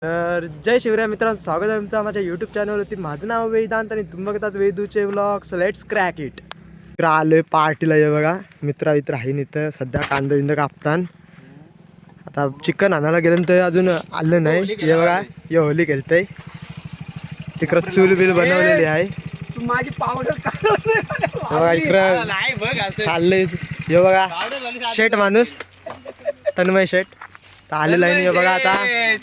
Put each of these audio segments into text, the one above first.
तर जय शिवराय मित्रांनो, स्वागत आहे तुमचं माझ्या यूट्यूब चॅनलवरती. माझं नाव वेदांत आणि तुम्ही बघतात वेदूचे व्लॉग्स. Let's crack it. मित्र आलोय पार्टीला. ये बघा मित्र आहे इथं सध्या कांदा बिंदा कापतान. आता चिकन आणायला गेलं तर अजून आलं नाही. हे बघा हे होली खेळतंय. तिकडं चूल बिल बनवलेली आहे. माझी पावडर बघा इकडं चाललंय. हे बघा शेट माणूस तन्मय शेट आलेला आहे. हे बघा आता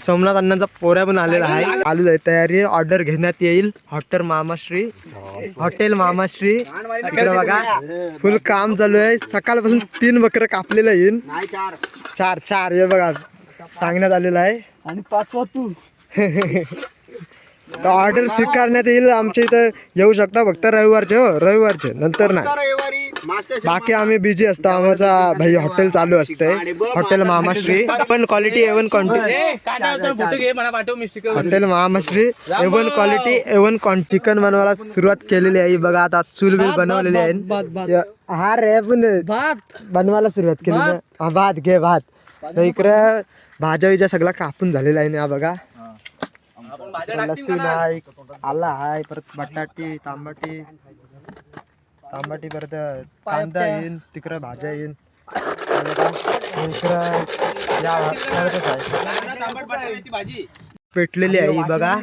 सोमनाथ अण्णांचा पोऱ्या पण आलेला आहे. आलेला आहे तयारी. ऑर्डर घेण्यात येईल हॉटेल मामाश्री. इकडे बघा फुल काम चालू आहे. सकाळपासून 3 बकरं कापलेलं येईल. चार हे बघा सांगण्यात आलेलं आहे. आणि 5वा तू ऑर्डर स्वीकारण्यात येईल. आमच्या इथं येऊ शकता फक्त रविवारचे नंतर नाही. बाकी आम्ही बिझी असतो. आमचा भाई हॉटेल चालू असते. हॉटेल मामाश्री पण quality A one hotel Mamashri A one quality A one chicken बनवायला सुरुवात केलेली आहे. बघा आता चूल बिल बनवलेली आहे. हा रे पण भात बनवायला सुरुवात केली ना. भात घे भात. इकडं भाज्या विज्या सगळा कापून झालेला आहे ना. बघा लसूण आहे, आला आहे, परत बटाटी तांबटी परत कांदा येईन. तिकडं भाज्या येईन. पेटलेली आहे बघा.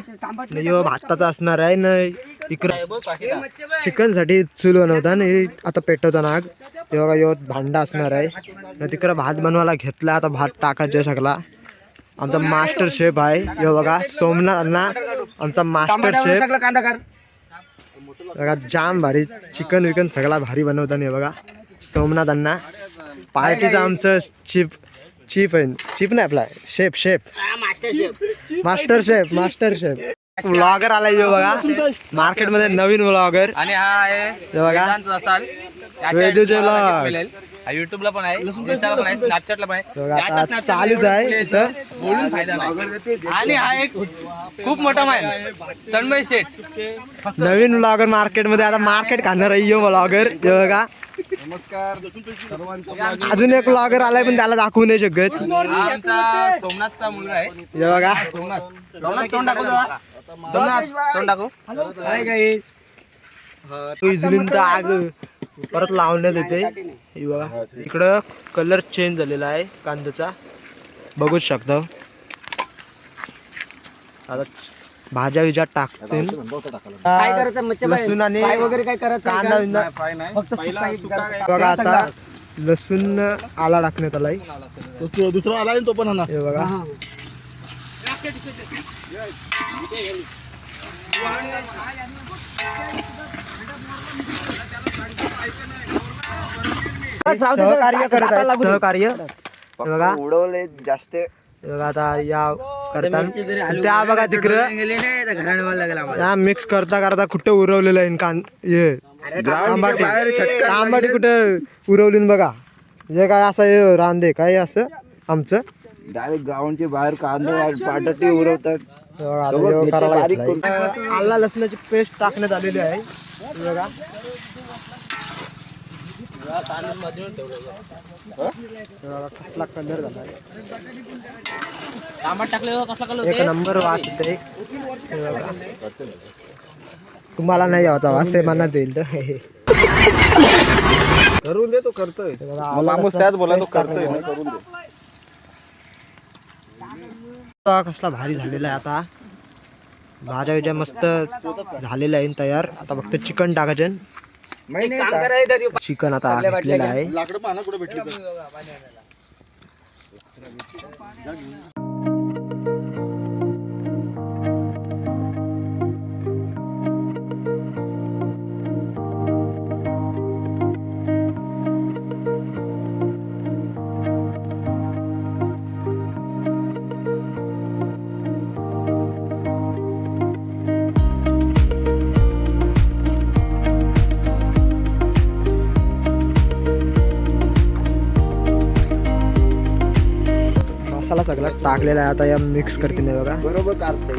यो भाताचा असणार आहे ना. इकडं चिकन साठी चूल बनवता ना. आता पेटवता नाग. ते बघा यो भांडा असणार आहे. तिकडं भात बनवायला घेतला. आता भात टाकायचा सगळा. आमचा मास्टर शेफ आहे. हे बघा सोमनाथ अण्णा आमचा मास्टर शेफ. बघा जाम भारी चिकन विकन सगळा भारी बनवतात. हे बघा सोमनाथ अण्णा पार्टीचा आमचं चीफ नाही आपला शेफ मास्टर शेफ व्लॉगर आलाय. हे बघा मार्केट मध्ये नवीन व्लॉगर. आणि हा आहे बघा वेदूचे व्लॉग. युट्यूबला पण आहे, इंस्टाला पण आहे, स्नॅपचॅटला पण आहे. चालूच आहे इथं. बोलून फायदा नाही. आणि हा एक खूप मोठा मान तन्मय शेठ नवीन व्लॉगर मार्केट मध्ये. आता मार्केट खाणार आहे यो व्लॉगर. हे बघा अजून एक व्लॉगर आलाय पण त्याला दाखवू नाही शकत. आमचा सोमनाथचा मुलगा आहे. हे बघा सोमनाथ तोंड दाखव जरा. तोंड दाखव. Hi guys. इजलींचा आग परत लावण्यात येते. हे बघा इकडं कलर चेंज झालेला आहे कांद्याचा, बघूच शकता. आता भाज्या विज्या टाकते. काय करायचं मच्छी लसूण आणि वगैरे काय करायचं कांदा बिंदा. फक्त बघा आता लसूण आला टाकण्यात आलाय. दुसरा आला तो पण हे बघा सहकार्य करत आहेत. सहकार्य हे बघा उडवले जास्त. हे बघा आता या करतात. त्या बघा तिकडं या मिक्स करता कुठं उरवलेलं आहे. तांबाटी कुठं उरवली बघा. जे काय असं रांदे काय असं आमचं डायरेक्ट गावांच्या बाहेर कांदे पाटाटे उरवतात. आला लसणाची पेस्ट टाकण्यात आलेली आहे. बघा कसला कलर झाला. एक नंबर वास येते. तुम्हाला नाही याचा वास आहे मनात येईल तर करून दे. तो करतोय. कसला भारी झालेला आहे. आता भाज्या विज्या मस्त झालेल्या आहे तयार. आता फक्त चिकन टाकायचं. चिकन आता घेतलेलं आहे. लाकडं पाहना कुठे भेटली. मसाला सगळा टाकलेला आहे. आता या मिक्स करते नाही बघा. बरोबर काढते.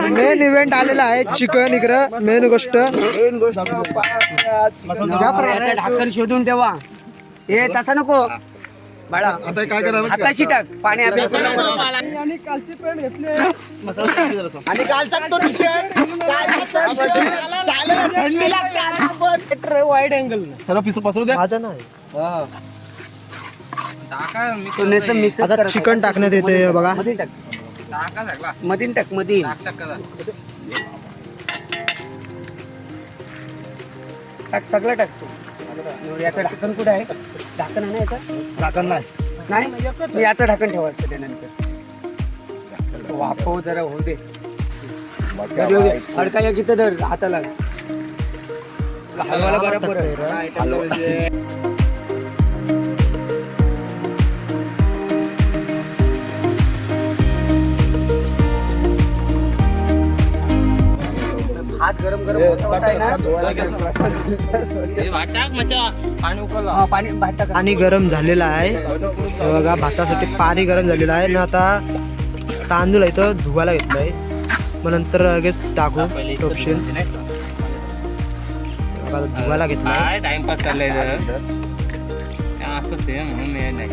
मेन इव्हेंट आलेला आहे चिकन इकडं मेन गोष्ट ढाकण शोधून ठेवा हे तसं नको बाळा आता काय करावं हाताशी टाक पाणी आणि कालचा तो वाईड अँगल सर्व पिसू पसरू द्या माझा नाही आता आता चिकन टाकण्यात येते बघा मधीन टाक मधीन टाक सगळं टाकतो याचं ढाकण कुठं आहे ढाकण आहे ना याचं टाकण नाही नाही मग याचं ढाकण ठेवायचं त्यानंतर वाफव जरा होऊ दे अडका या किती धर हाताला हलवायला बरोबर हात गरम गरम होता आहे ना हा, पाणी भात टाक. पाणी गरम झालेलं आहे हे बघा भातासाठी पाणी गरम झालेलं आहे ना आता तांदूळ इथं धुवायला घेतलंय मग नंतर लगेच टाकू टोपशील बघा, धुवायला घेतलाय टाइमपास चाललाय असंच ते म्हणून मी नाही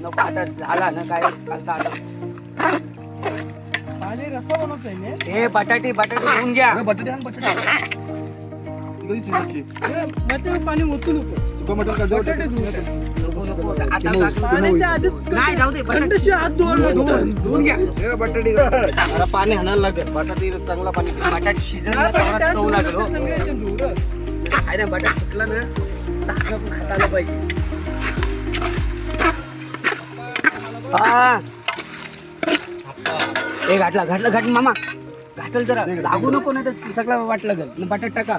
नको आता झाला ना काय आता आलं. हे बटाटे धुवून घ्या आता नाही जाऊ दे धुवून घ्या पाणी हाणायला लागेल बटाटे चांगला पाणी बटाट शिजन चव लागेल हो. काय ना बटाट फुटला ना चांगलं पण खाता आलं पाहिजे हा हे घाट मामा घाटल जरा लागू नको नाही तर सगळं वाट लागेल बटाट टाका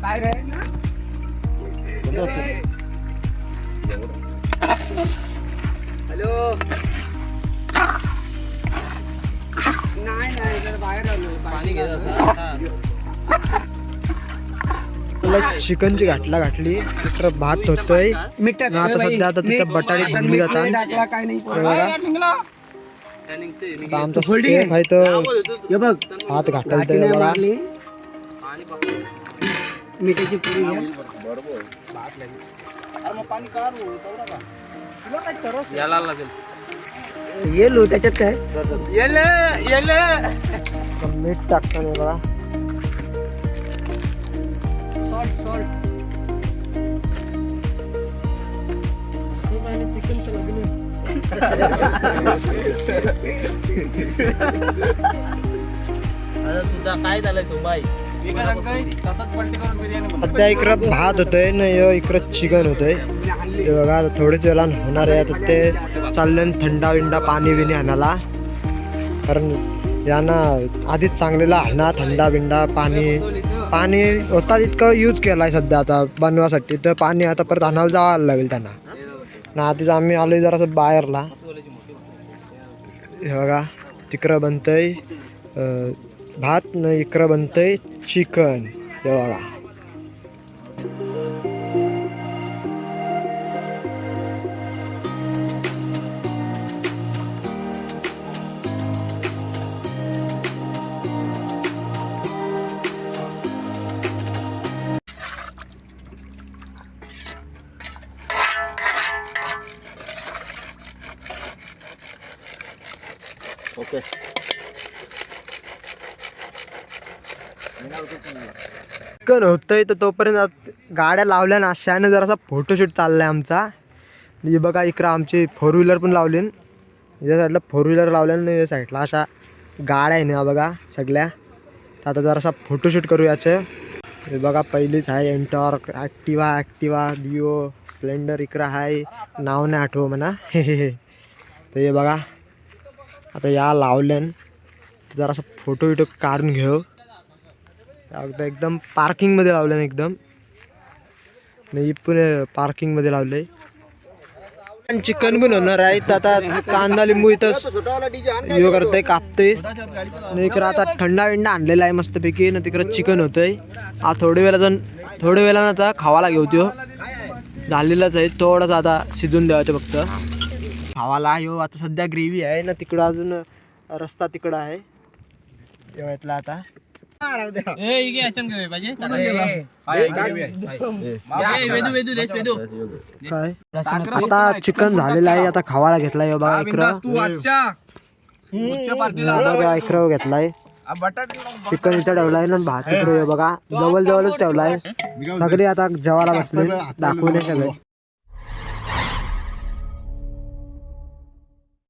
काय रे हॅलो नाही जरा बाहेर आलो पाणी घ्यायचं चिकनची घाटली इकडं भात होतोय मीठ टाक. आता सध्या आता तिथं बटाटे आता धुवली मीठ जातात टाकला काय नाही हे बघा. आता आमचा शेफ आहे तो हे बघ भात घाटलतोय घाटीने बघा मारली. मिठाची पुडी घ्या याला लागेल येलो त्याच्यात काय मीठ टाकताना बघा तुझा काय झालंय तू बाई तसंच पलटी करून बिर्याणी सध्या इकडं भात होतोय ना इकडं चिकन होतंय ते बघा आता थोडेच वेळा होणार आहे आता ते चाललं थंडा विंडा पाणी बिणी आणायला कारण यांना आधीच सांगलेलं आहे ना थंडा बिंडा पाणी होता इतकं यूज केलाय सध्या आता बनवासाठी तर पाणी आता परत आणायला जावं लागेल त्यांना ना आधीच आम्ही आलोय जरासं बाहेरला हे बघा तिकडं बनतंय भात न इकडं बनतंय चिकन हे बघा ओके चिकन होतंय तर तोपर्यंत गाड्या लावल्या ना अशाने जरासा फोटोशूट चाललाय आमचा हे बघा इकडं आमची 4 व्हीलर पण लावली या साईडला 4 व्हीलर लावल्या आणि या साईडला अशा गाड्या आहे ना बघा सगळ्या तर आता जरासा फोटोशूट करू याचं हे बघा पहिलीच आहे एंटॉर्क ॲक्टिवा डिओ स्प्लेंडर इकडं आहे नाव नाही आठव म्हणा तर हे बघा आता या लावल्यान जरासा फोटो विटो काढून घेऊ. अगदी एकदम पार्किंगमध्ये लावलं ना एकदम. नाही पण पार्किंगमध्ये लावलंय. चिकन पण होणार आहे. तर आता कांदा लिंबू इथं हे करतंय कापतंय. इकडं आता थंडा विंडा आणलेला आहे मस्तपैकी ना. तिकडं चिकन होतंय. हा थोड्या वेळानं आता खावाला घेऊ त्यो. झालेलाच आहे थोडंसं आता शिजून द्यायचं फक्त खावाला. ह्यो आता सध्या ग्रेव्ही आहे ना. तिकडं अजून रस्ता तिकडं आहे एवढ्यातला आता. काय आता चिकन झालेलं आहे. आता खावाला घेतलाय बघा इकडं. बघा इकडं घेतलाय चिकन इथं ठेवलाय ना. भात इकडे बघा जवळच ठेवलाय. सगळे आता जेवायला बसले दाखवले सगळे.